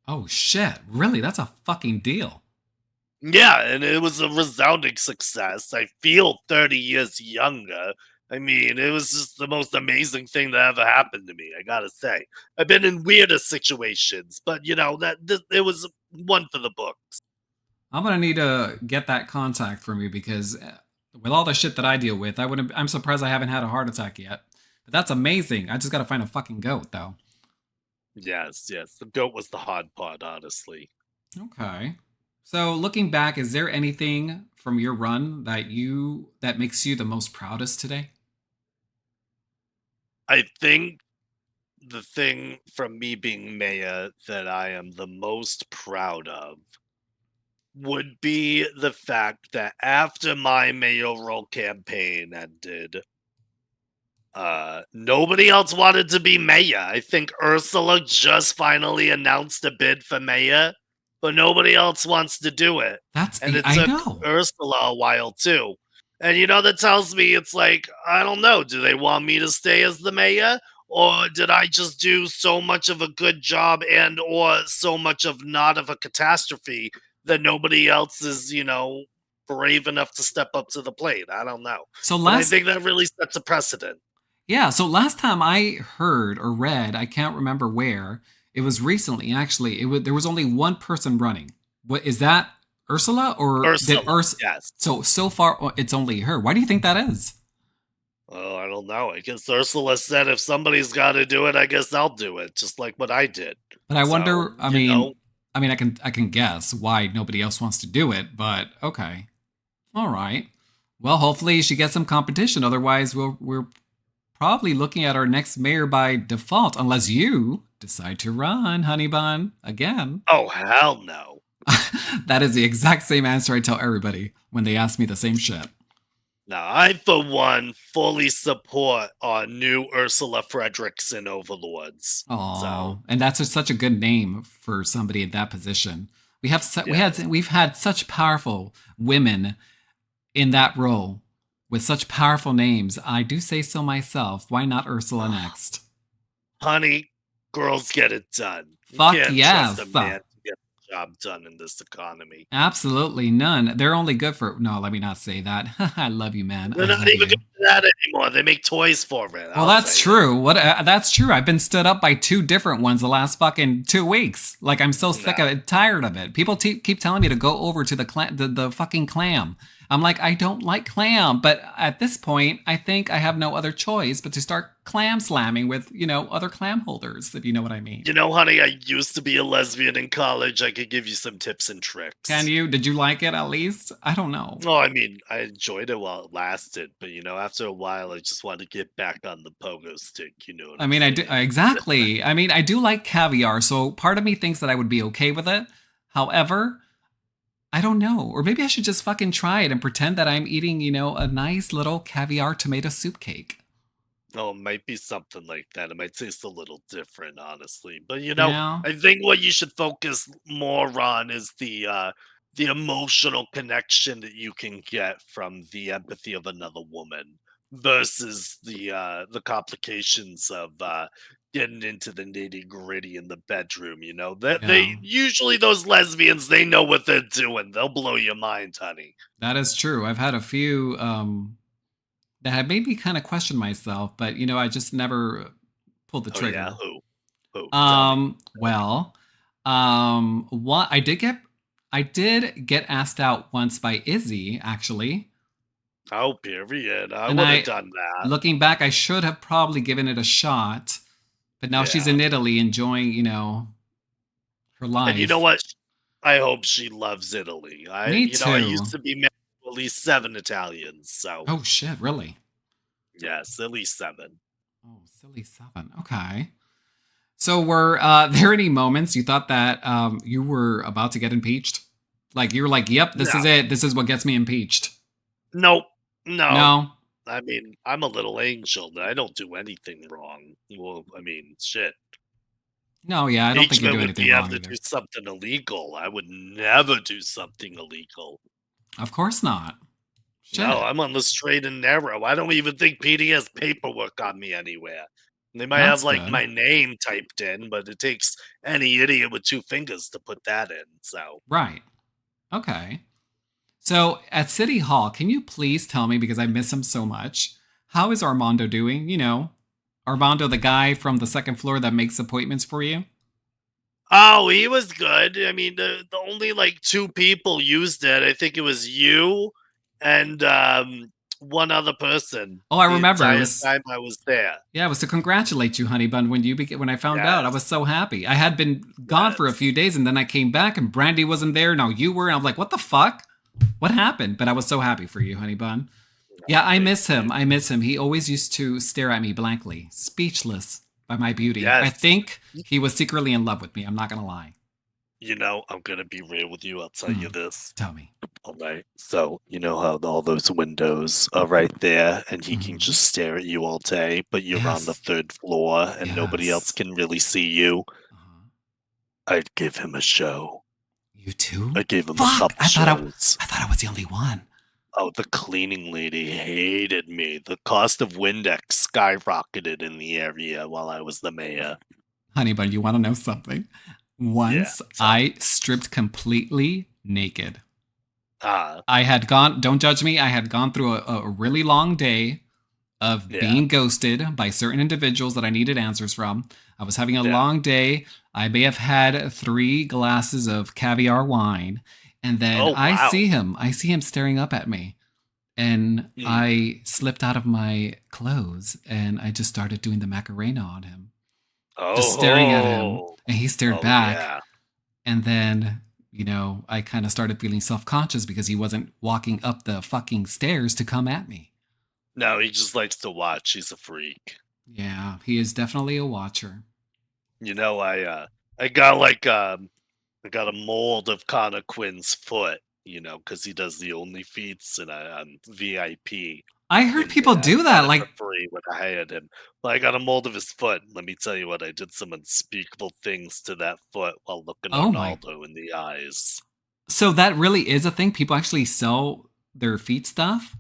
Oh, shit. Really? That's a fucking deal. Yeah, and it was a resounding success. I feel 30 years younger. I mean, it was just the most amazing thing that ever happened to me, I gotta say. I've been in weirder situations, but it was one for the book. I'm gonna need to get that contact from you because with all the shit that I deal with, I'm surprised I haven't had a heart attack yet. But that's amazing. I just gotta find a fucking goat, though. Yes, yes. The goat was the hard part, honestly. Okay. So looking back, is there anything from your run that makes you the most proudest today? I think the thing from me being mayor that I am the most proud of would be the fact that after my mayoral campaign ended, nobody else wanted to be mayor. I think Ursula just finally announced a bid for mayor, but nobody else wants to do it. And it I took know. Ursula a while too. And that tells me it's like, I don't know, do they want me to stay as the mayor? Or did I just do so much of a good job and or so much of not of a catastrophe that nobody else is, brave enough to step up to the plate? I don't know. So But I last think that really sets a precedent. Yeah, so last time I heard or read, I can't remember where, it was recently actually. There was only one person running. What is that? Ursula or did Ursula, Urs yes. so far it's only her. Why do you think that is? Oh, I don't know. I guess Ursula said if somebody's got to do it, I guess I'll do it, just like what I did. But I So, wonder, I can guess why nobody else wants to do it, but okay. All right. Well, hopefully she gets some competition. Otherwise, we're probably looking at our next mayor by default, unless you decide to run, honey bun, again. oh, hell no. That is the exact same answer I tell everybody when they ask me the same shit. Now, I, for one, fully support our new Ursula Fredrickson overlords. So, Oh, and that's such a good name for somebody in that position. yeah. We've had such powerful women in that role with such powerful names. I do say so myself. Why not Ursula next? Honey, girls get it done. You Fuck can't trust yes. a man to get the job done in this economy. Absolutely none. They're only good for. No, let me not say that. I love you, man. I They're not love even you. good for that anymore. They make toys for it. Well, I'll that's say it. true. That's true. I've been stood up by two different ones the last fucking 2 weeks. Like I'm so sick No. of it, tired of it. People keep telling me to go over to the fucking clam. I'm like, I don't like clam, but at this point, I think I have no other choice but to start clam slamming with other clam holders, if you know what I mean. Honey, I used to be a lesbian in college. I could give you some tips and Can tricks. you? Did you like it at least? I don't know. Oh, I mean, I enjoyed it while it lasted, but after a while, I just wanted to get back on the pogo stick. You know what I I'm mean, I do saying? exactly. I mean, I do like caviar, so part of me thinks that I would be okay with it. However, I don't know. Or maybe I should just fucking try it and pretend that I'm eating, a nice little caviar tomato soup cake. Oh, it might be something like that. It might taste a little different, honestly. But Yeah. I think what you should focus more on is the emotional connection that you can get from the empathy of another woman versus the complications of getting into the nitty gritty in the bedroom. That Yeah. they usually those lesbians they know what they're doing. They'll blow your mind, honey. That is true. I've had a few that have made me kind of question myself, but I just never pulled the Oh yeah, trigger. who? Who? Tell me. Tell me. Well, What I did get asked out once by Izzy, actually. Oh, period. I And would have done that. looking back, I should have probably given it a shot. But now she's Yeah. in Italy enjoying, her And you know life. what? I hope she loves Italy. Me I used too. to be married to at least 7 Italians, so Oh shit, really? yes, at least 7. Oh, silly seven. Okay. So were there any moments you thought that you were about to get impeached? Like you were like, "Yep, this No, is it. This is what gets me impeached." nope, no. No. I mean, I'm a little angel. I don't do anything wrong. Well, shit. No, yeah, I don't think you Impeachment do would anything be able wrong to do either. something illegal. I would never do something illegal. Of course not. No, Shit. I'm on the straight and narrow. I don't even think PD has paperwork on me anywhere. They might have That's like good. my name typed in, but it takes any idiot with 2 fingers to put that in. So, Right. Okay. So at City Hall, can you please tell me, because I miss him so much, how is Armando doing? Armando, the guy from the second floor that makes appointments for you? oh, he was good. I mean, the only like 2 people used it. I think it was you and one other person Oh, I the remember. It entire was time I was there. Yeah, it was to congratulate you, honey bun. When I found out, I Yes, was so happy. I had been gone for a few yes. days, and then I came back, and Brandy wasn't there. Now you were, and I was like, "What the fuck? What happened?" But I was so happy for you, honey bun. Yeah, Oh, I thank miss him. you. I miss him. He always used to stare at me blankly, speechless by my beauty. I Yes. think he was secretly in love with me. I'm not gonna lie. I'm gonna be real with you. I'll tell you Hmm. this. Tell me. All right. So, you know how all those windows are right there, and he can Hmm. just stare at you all day, but you're on the Yes. 3rd floor and nobody else Yes. can really see you? Uh-huh. I'd give him a show. You too? I gave him a Fuck! couple shows. I thought I was the only one. Oh, the cleaning lady hated me. The cost of Windex skyrocketed in the area while I was the mayor. Honey bun, you want to know something? Yeah. Once So, I stripped completely naked. ah, I had gone, don't judge me, I had gone through a really long day of yeah, being ghosted by certain individuals that I needed answers from. I was having a yeah. long day. I may have had 3 glasses of caviar wine. And then Oh, wow. I see him staring up at me. And Hmm. I slipped out of my clothes and I just started doing the Macarena on him, just staring at him. Oh, And he stared oh, back. yeah. And then, I kind of started feeling self conscious because he wasn't walking up the fucking stairs to come at me. No, he just likes to watch. He's a freak. Yeah, he is definitely a watcher. You know, I got like I got a mold of Connor Quinn's foot, because he does the only feats and I'm VIP I heard in people there. I do got that. it for Like, free when I hired him. But I got a mold of his foot. Let me tell you what, I did some unspeakable things to that foot while looking oh my. Arnaldo in the eyes. So that really is a thing? People actually sell their feet stuff?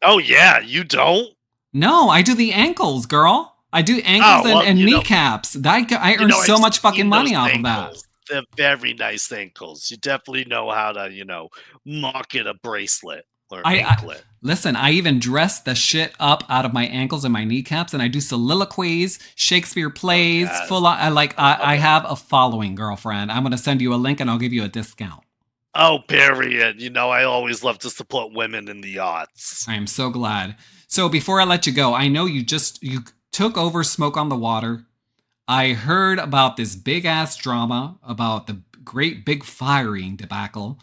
Oh yeah, you don't? No, I do the ankles, girl. I do ankles Oh and, well, and kneecaps. I earn so I've much fucking seen those money off of that. ankles. They're very nice ankles. You definitely know how to, market a bracelet or I anklet. listen. I even dress the shit up out of my ankles and my kneecaps, and I do soliloquies, Shakespeare Oh plays, yes, full on. I like. I love I it. have a following, girlfriend. I'm gonna send you a link, and I'll give you a discount. Oh, period. I always love to support women in the arts. I am so glad. So before I let you go, I know you took over Smoke on the Water. I heard about this big ass drama about the great big firing debacle.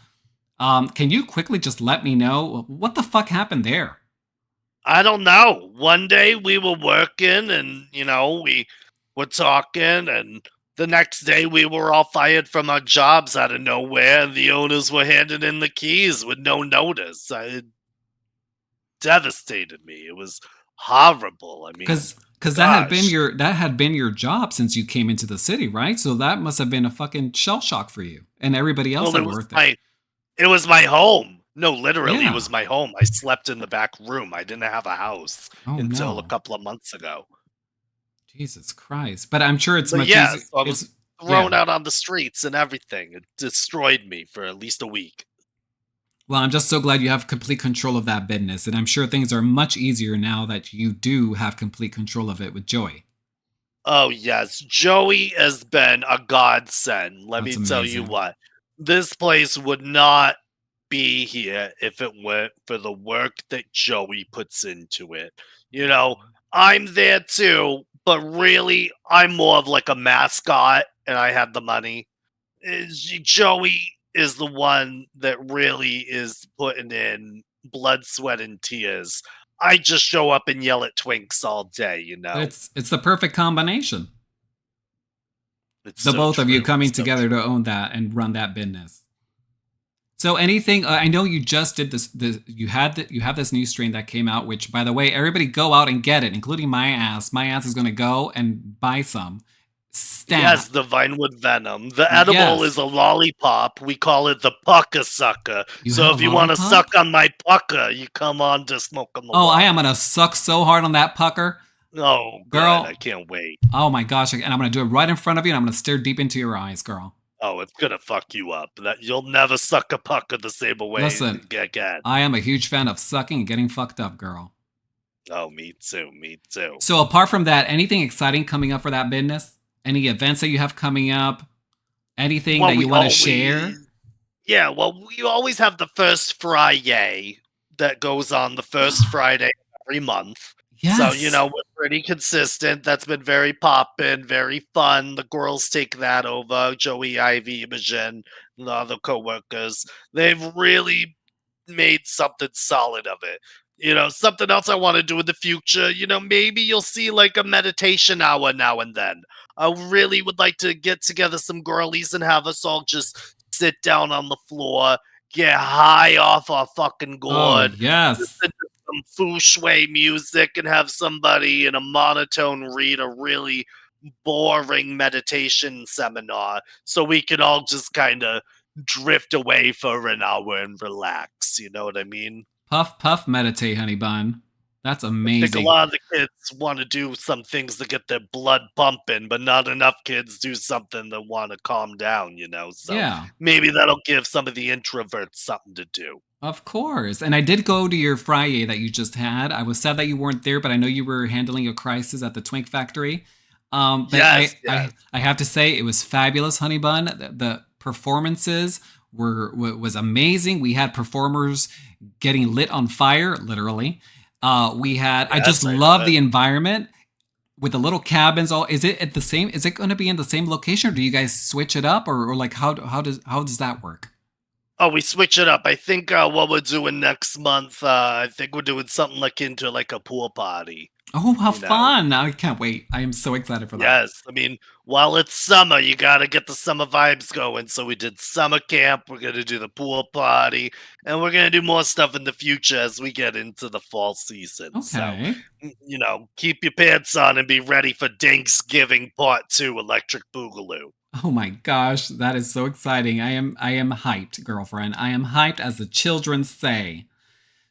Can you quickly just let me know what the fuck happened there? I don't know. One day we were working and, we were talking, and the next day we were all fired from our jobs out of nowhere. And the owners were handing in the keys with no notice. It devastated me. It was horrible. I mean, Because gosh. that had been your job since you came into the city, right? So that must have been a fucking shell shock for you and everybody else Well, that worked there. it was my home. No, literally, it Yeah. was my home. I slept in the back room. I didn't have a house Oh until a no. couple of months ago. Jesus Christ. But I'm sure it's But much yeah, easier. so I was It's thrown Yeah. out on the streets and everything. It destroyed me for at least a week. Well, I'm just so glad you have complete control of that business, and I'm sure things are much easier now that you do have complete control of it with Joy. Oh, yes. Joey has been a godsend. Let That's me tell you amazing. what. This place would not be here if it weren't for the work that Joey puts into it. You know, I'm there too, but really, I'm more of like a mascot and I have the money. Joey is the one that really is putting in blood, sweat, and tears. I just show up and yell at Twinks all day, you know? It's the perfect combination. It's The so both of you true. coming It's so together true. to own that and run that business. So anything I know you just did this you have this new strain that came out, which by the way, everybody go out and get it, including my ass. My ass is going to go and buy some. Yes, Stat. the Vinewood Venom. The edible Yes. is a lollipop. We call it the pucka sucker. You have So a if you want to suck lollipop? on my pucka, you come on to smoke on the Oh, I am water. going to suck so hard on that pucker. Oh, good. I Girl, can't wait. oh my gosh, and I'm going to do it right in front of you and I'm going to stare deep into your eyes, girl. Oh, it's gonna fuck you up. That you'll never suck a pucka the same way Listen, again. I am a huge fan of sucking and getting fucked up, girl. Oh, me too. Me too. So apart from that, anything exciting coming up for that business? Any events that you have coming up? Anything Well, that you we want to share? always Yeah, well, we always have the first Friday that goes on the first Friday of every month. So, Yes. we're pretty consistent. That's been very poppin', very fun. The girls take that over. Joey, Ivy, Imogen, the other coworkers. They've really made something solid of it. Something else I want to do in the future, maybe you'll see like a meditation hour now and then. I really would like to get together some girlies and have us all just sit down on the floor, get high off our fucking Oh, gourd, yes. listen to some feng shui music, and have somebody in a monotone read a really boring meditation seminar so we can all just kind of drift away for an hour and relax. You know what I mean? Puff, puff, meditate, honey bun. That's I think a amazing. lot of the kids want to do some things to get their blood pumping, but not enough kids do something that want to calm down. So Yeah, maybe that'll give some of the introverts something to do. of course. And I did go to your Friday that you just had. I was sad that you weren't there, but I know you were handling a crisis at the Twink Factory. But Yes, yes. I have to say it was fabulous, honey bun. The performances was amazing. We had performers getting lit on fire, literally. We had I just Yes, I love bet. the environment with the little cabins. All is it at the same? Is it going to be in the same location, or do you guys switch it up, or like how does that work? Oh, we switch it up. I think what we're doing next month, I think we're doing something like into like a pool party, Oh, how you know? fun! I can't wait. I am so excited for that. Yes, I mean, while it's summer, you gotta get the summer vibes going. So we did summer camp. We're gonna do the pool party, and we're gonna do more stuff in the future as we get into the fall season. So, Okay. keep your pants on and be ready for Thanksgiving Part Two, Electric Boogaloo. Oh my gosh, that is so exciting. I am hyped, girlfriend. I am hyped as the children say.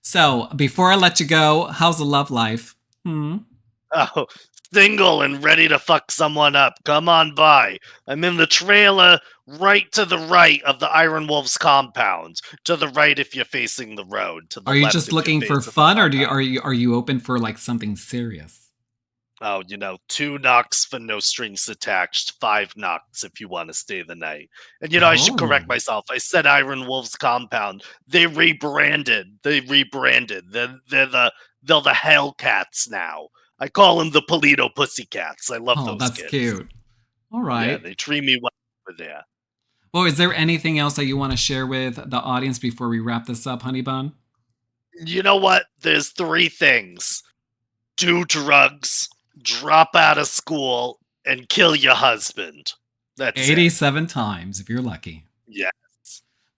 So, before I let you go, how's the love life? Hmm. Oh, single and ready to fuck someone up. Come on by. I'm in the trailer right to the right of the Iron Wolves compound. To the right if you're facing the road. To the Are you left just if you're looking for facing the fun, or compound. are you open for like something serious? Oh, two knocks for no strings attached, five knocks if you want to stay the night. And I should correct Oh. myself. I said Iron Wolves compound. They rebranded. They're the Hellcats now. I call them the Polito Pussycats. I love Oh, those that's kids. cute. All Yeah, right. they treat me well over there. Well, is there anything else that you want to share with the audience before we wrap this up, honey bun? You know what? There's three things: do drugs, drop out of school, and kill your husband. That's it. 87 times if you're lucky. Yeah.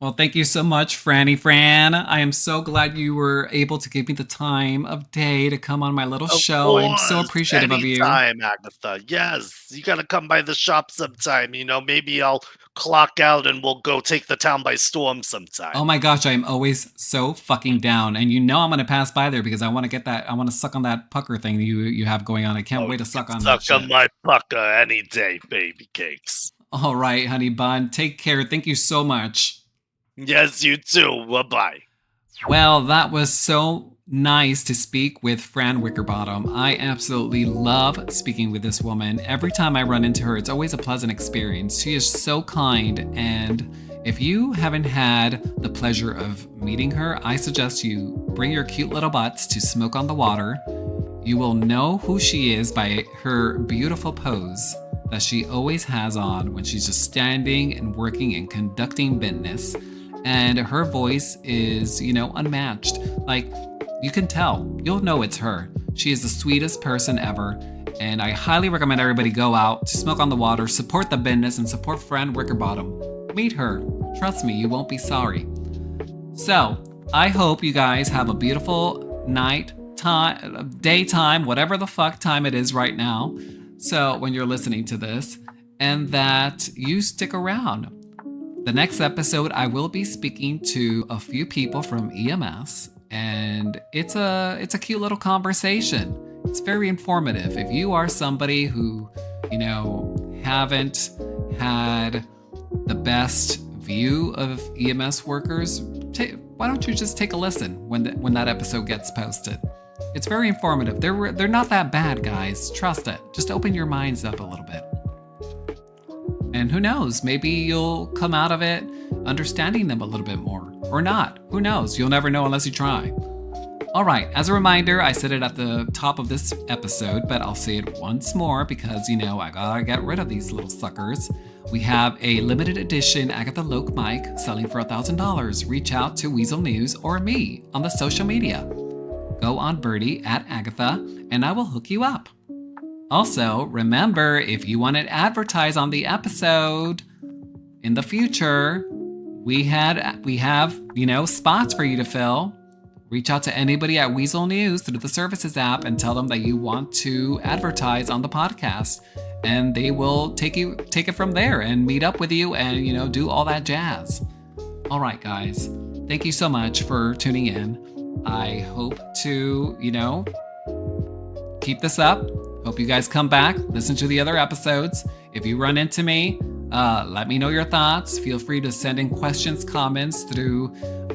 Well, thank you so much, Franny Fran. I am so glad you were able to give me the time of day to come on my little Of show. I'm so course, appreciative of you. anytime, Agatha. Yes, you gotta come by the shop sometime. Maybe I'll clock out and we'll go take the town by storm Oh sometime. my gosh, I am always so fucking down. And you know I'm gonna pass by there because I want to get that. I want to suck on that pucker thing you have going on. I can't Oh, wait to you can suck on that suck on shit. my pucker any day, baby cakes. All right, honey bun. Take care. Thank you so much. Yes, you too. Bye bye. Well, that was so nice to speak with Fran Wickerbottom. I absolutely love speaking with this woman. Every time I run into her, it's always a pleasant experience. She is so kind, and if you haven't had the pleasure of meeting her, I suggest you bring your cute little butts to Smoke on the Water. You will know who she is by her beautiful pose that she always has on when she's just standing and working and conducting business. And her voice is, unmatched. Like, you can tell. You'll know it's her. She is the sweetest person ever. And I highly recommend everybody go out to Smoke on the Water, support the business, and support Fran Wickerbottom. Meet her. Trust me, you won't be sorry. So, I hope you guys have a beautiful night, time, daytime, whatever the fuck time it is right now. So, when you're listening to this, and that you stick around. The next episode, I will be speaking to a few people from EMS, and it's a cute little conversation. It's very informative. If you are somebody who, haven't had the best view of EMS workers, why don't you just take a listen when that episode gets posted? It's very informative. They're not that bad, guys. Trust it. Just open your minds up a little bit. And who knows, maybe you'll come out of it understanding them a little bit more. Or not. Who knows? You'll never know unless you try. All right, as a reminder, I said it at the top of this episode, but I'll say it once more because, I gotta get rid of these little suckers. We have a limited edition Agatha Loke mic selling for $1,000. Reach out to Weasel News or me on the social media. Go on Birdie at Agatha and I will hook you up. Also, remember, if you want to advertise on the episode in the future, we have, spots for you to fill. Reach out to anybody at Weasel News through the Services app and tell them that you want to advertise on the podcast. And they will take it from there and meet up with you and, do all that jazz. All right, guys. Thank you so much for tuning in. I hope to, keep this up. Hope you guys come back, listen to the other episodes. If you run into me, let me know your thoughts. Feel free to send in questions, comments through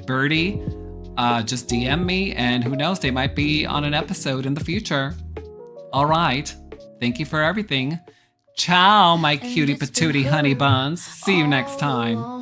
Birdie. Just DM me, and who knows, they might be on an episode in the future. All right. Thank you for everything. Ciao, my cutie patootie honey buns. See you next time.